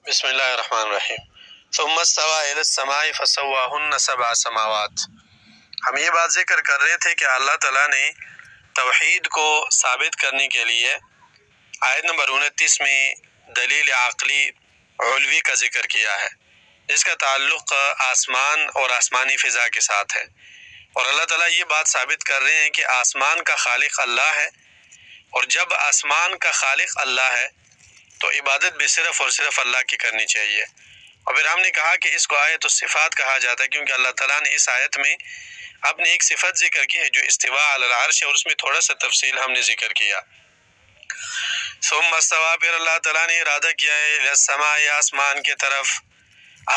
بسم اللہ الرحمن الرحیم ثم استوى الى السماء فسواهن سبع سماوات۔ ہم یہ بات ذکر کر رہے تھے کہ اللہ تعالیٰ نے توحید کو ثابت کرنے کے لیے آیت نمبر 29 میں دلیل عقلی علوی کا ذکر کیا ہے، جس کا تعلق آسمان اور آسمانی فضا کے ساتھ ہے، اور اللہ تعالیٰ یہ بات ثابت کر رہے ہیں کہ آسمان کا خالق اللہ ہے، اور جب آسمان کا خالق اللہ ہے تو عبادت بھی صرف اور صرف اللہ کی کرنی چاہیے۔ اور پھر ہم نے کہا کہ اس کو آیت الصفات کہا جاتا ہے، کیونکہ اللہ تعالیٰ نے اس آیت میں اپنی ایک صفت ذکر کی ہے جو استواء علی العرش ہے، اور اس میں تھوڑا سا تفصیل ہم نے ذکر کیا۔ ثم استوى، پھر اللہ تعالیٰ نے ارادہ کیا ہے الی السماء، آسمان کی طرف۔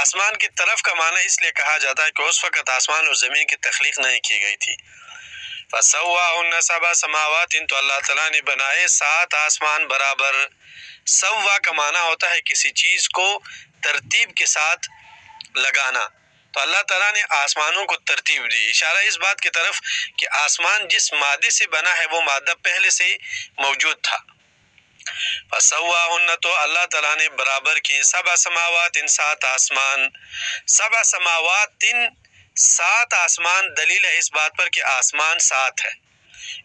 آسمان کی طرف کا معنی اس لیے کہا جاتا ہے کہ اس وقت آسمان اور زمین کی تخلیق نہیں کی گئی تھی۔ فسواهن سبع سماوات، تو اللہ تعالیٰ نے بنائے 7 آسمان برابر۔ سوا کا معنی ہوتا ہے کسی چیز کو ترتیب کے ساتھ لگانا، تو اللہ تعالیٰ نے آسمانوں کو ترتیب دی، اشارہ اس بات کی طرف کہ آسمان جس مادے سے بنا ہے وہ مادہ پہلے سے موجود تھا۔ فسواهن، تو اللہ تعالیٰ نے برابر کی 7 سماوات، 7 آسمان۔ 7 سماوات 7 آسمان، دلیل ہے اس بات پر کہ آسمان 7 ہے۔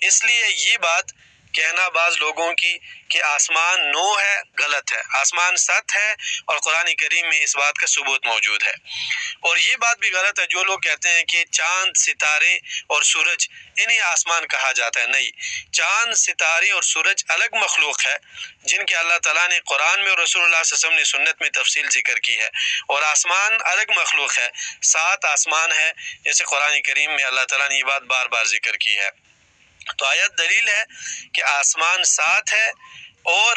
اس لیے یہ بات کہنا بعض لوگوں کی کہ آسمان 9 ہے، غلط ہے، آسمان 7 ہے، اور قرآن کریم میں اس بات کا ثبوت موجود ہے۔ اور یہ بات بھی غلط ہے جو لوگ کہتے ہیں کہ چاند، ستارے اور سورج انہیں آسمان کہا جاتا ہے۔ نہیں، چاند، ستارے اور سورج الگ مخلوق ہے جن کے اللہ تعالیٰ نے قرآن میں اور رسول اللہ صلی اللہ علیہ وسلم نے سنت میں تفصیل ذکر کی ہے، اور آسمان الگ مخلوق ہے، 7 آسمان ہے، جیسے قرآن کریم میں اللہ تعالیٰ نے یہ بات بار بار ذکر کی ہے۔ تو آیت دلیل ہے کہ آسمان 7 ہے، اور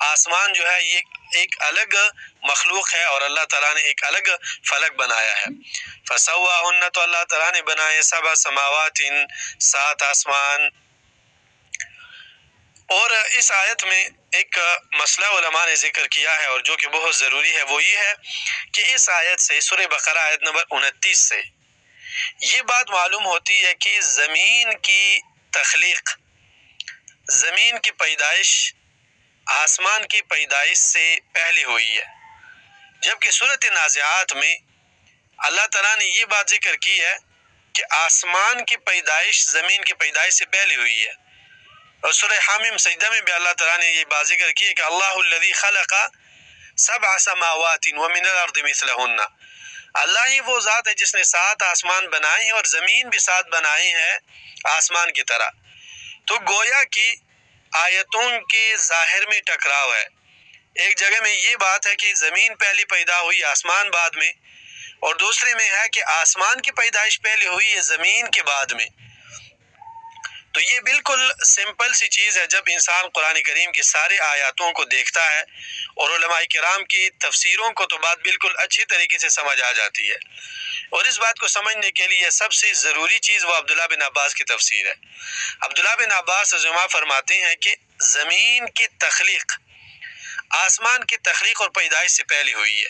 آسمان جو ہے یہ ایک الگ مخلوق ہے، اور اللہ تعالیٰ نے ایک الگ فلک بنایا ہے۔ فسواهن، تو اللہ تعالیٰ نے بنائے 7 سماوات، 7 آسمان۔ اور اس آیت میں ایک مسئلہ علماء نے ذکر کیا ہے اور جو کہ بہت ضروری ہے، وہ یہ ہے کہ اس آیت سے، سورہ بقرہ آیت نمبر 29 سے یہ بات معلوم ہوتی ہے کہ زمین کی تخلیق، زمین کی پیدائش آسمان کی پیدائش سے پہلے ہوئی ہے، جبکہ سورۃ نازعات میں اللہ تعالیٰ نے یہ بات ذکر کی ہے کہ آسمان کی پیدائش زمین کی پیدائش سے پہلے ہوئی ہے۔ اور سورہ حامیم سجدہ میں بھی اللہ تعالیٰ نے یہ بات ذکر کی ہے کہ اللہ الذی خلق 7 سماوات ومن الارض مثلہن، اللہ ہی وہ ذات ہے جس نے 7 آسمان بنائے ہیں اور زمین بھی 7 بنائے ہیں آسمان کی طرح۔ تو گویا کی آیتوں کے ظاہر میں ٹکراؤ ہے۔ ایک جگہ میں یہ بات ہے کہ زمین پہلے پیدا ہوئی، آسمان بعد میں، اور دوسرے میں ہے کہ آسمان کی پیدائش پہلے ہوئی ہے، زمین کے بعد میں۔ تو یہ بالکل سمپل سی چیز ہے جب انسان قرآن کریم کی سارے آیاتوں کو دیکھتا ہے اور علماء کرام کی تفسیروں کو، تو بات بالکل اچھی طریقے سے سمجھ آ جاتی ہے۔ اور اس بات کو سمجھنے کے لیے سب سے ضروری چیز وہ عبداللہ بن عباس کی تفسیر ہے۔ عبداللہ بن عباس رضی اللہ عنہ فرماتے ہیں کہ زمین کی تخلیق آسمان کی تخلیق اور پیدائش سے پہلے ہوئی ہے۔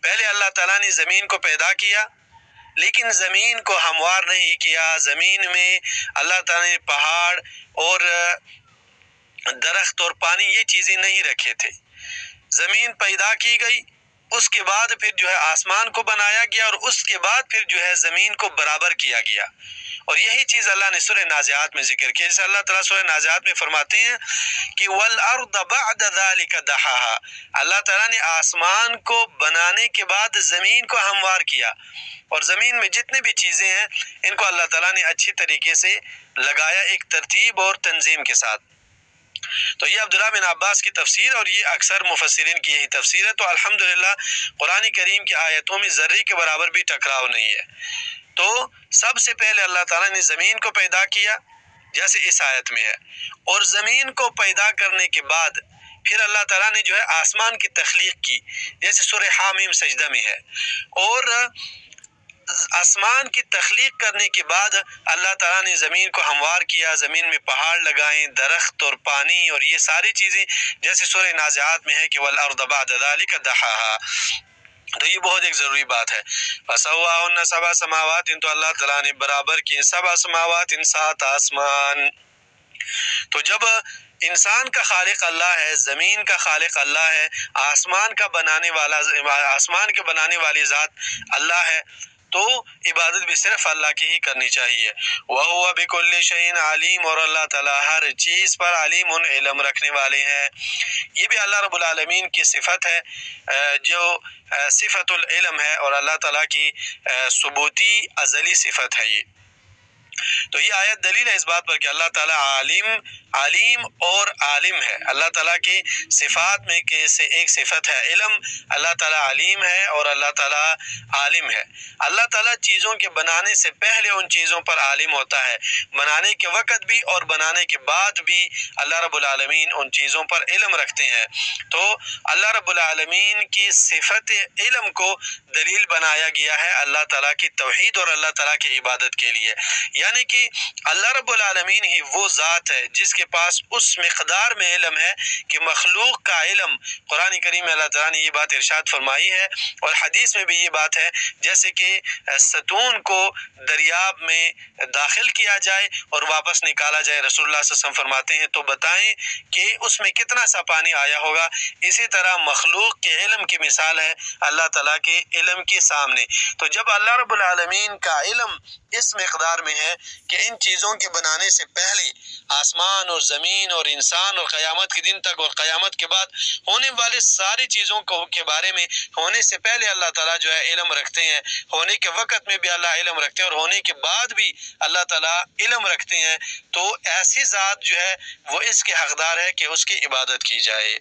پہلے اللہ تعالیٰ نے زمین کو پیدا کیا، لیکن زمین کو ہموار نہیں کیا، زمین میں اللہ تعالیٰ نے پہاڑ اور درخت اور پانی یہ چیزیں نہیں رکھے تھے۔ زمین پیدا کی گئی، اس کے بعد پھر جو ہے آسمان کو بنایا گیا، اور اس کے بعد پھر جو ہے زمین کو برابر کیا گیا، اور یہی چیز اللہ نے سورہ نازعات میں ذکر کی، جیسے اللہ تعالیٰ سورہ نازعات میں فرماتے ہیں کہ وَالْأَرْضَ بَعْدَ ذَلِكَ دَحَاهَا، اللہ تعالیٰ نے آسمان کو بنانے کے بعد زمین کو ہموار کیا، اور زمین میں جتنے بھی چیزیں ہیں ان کو اللہ تعالیٰ نے اچھی طریقے سے لگایا ایک ترتیب اور تنظیم کے ساتھ۔ تو یہ عبداللہ بن عباس کی تفسیر، اور یہ اکثر مفسرین کی یہی تفسیر ہے۔ تو الحمدللہ قرآن کریم کی آیتوں میں ذرے کے برابر بھی ٹکراؤ نہیں ہے۔ تو سب سے پہلے اللہ تعالیٰ نے زمین کو پیدا کیا جیسے اس آیت میں ہے، اور زمین کو پیدا کرنے کے بعد پھر اللہ تعالیٰ نے جو ہے آسمان کی تخلیق کی، جیسے سورہ حامیم سجدہ میں ہے۔ اور آسمان کی تخلیق کرنے کے بعد اللہ تعالیٰ نے زمین کو ہموار کیا، زمین میں پہاڑ لگائیں، درخت اور پانی اور یہ ساری چیزیں، جیسے سورہ نازعات میں ہے کہ وَالْأَرْضَ بَعْدَ ذَلِكَ دَحَاهَا۔ تو یہ بہت ایک ضروری بات ہے۔ فَسَوَّاهُنَّ 7 سماوات، تو اللہ تعالیٰ نے برابر کی 7 سماوات، 7 آسمان۔ تو جب انسان کا خالق اللہ ہے، زمین کا خالق اللہ ہے، آسمان کے بنانے والی ذات اللہ ہے، تو عبادت بھی صرف اللہ کی ہی کرنی چاہیے۔ وَهُوَ بِكُلِّ شَيْءٍ عَلِيمٌ، اور اللہ تعالیٰ ہر چیز پر علیم علم رکھنے والے ہیں۔ یہ بھی اللہ رب العالمین کی صفت ہے جو صفت العلم ہے، اور اللہ تعالیٰ کی ثبوتی ازلی صفت ہے یہ۔ تو یہ آیت دلیل ہے اس بات پر کہ اللہ تعالیٰ علیم اور عالم ہے۔ اللہ تعالیٰ کی صفات میں سے ایک صفت ہے علم، اللہ تعالیٰ علیم ہے اور اللہ تعالیٰ عالم ہے۔ اللہ تعالیٰ چیزوں کے بنانے سے پہلے ان چیزوں پر عالم ہوتا ہے، بنانے کے وقت بھی اور بنانے کے بعد بھی اللہ رب العالمین ان چیزوں پر علم رکھتے ہیں۔ تو اللہ رب العالمین کی صفت علم کو دلیل بنایا گیا ہے اللہ تعالیٰ کی توحید اور اللہ تعالیٰ کی عبادت کے لیے، یعنی کہ اللہ رب العالمین ہی وہ ذات ہے جس کے پاس اس مقدار میں علم ہے کہ مخلوق کا علم، قرآن کریم میں اللہ تعالیٰ نے یہ بات ارشاد فرمائی ہے اور حدیث میں بھی یہ بات ہے، جیسے کہ ستون کو دریاب میں داخل کیا جائے اور واپس نکالا جائے، رسول اللہ صلی اللہ علیہ وسلم فرماتے ہیں تو بتائیں کہ اس میں کتنا سا پانی آیا ہوگا۔ اسی طرح مخلوق کے علم کی مثال ہے اللہ تعالیٰ کے علم کے سامنے۔ تو جب اللہ رب العالمین کا علم اس مقدار میں ہے کہ ان چیزوں کے بنانے سے پہلے آسمان اور زمین اور انسان اور قیامت کے دن تک اور قیامت کے بعد ہونے والی ساری چیزوں کے بارے میں ہونے سے پہلے اللہ تعالیٰ جو ہے علم رکھتے ہیں، ہونے کے وقت میں بھی اللہ علم رکھتے ہیں اور ہونے کے بعد بھی اللہ تعالیٰ علم رکھتے ہیں، تو ایسی ذات جو ہے وہ اس کے حقدار ہے کہ اس کی عبادت کی جائے۔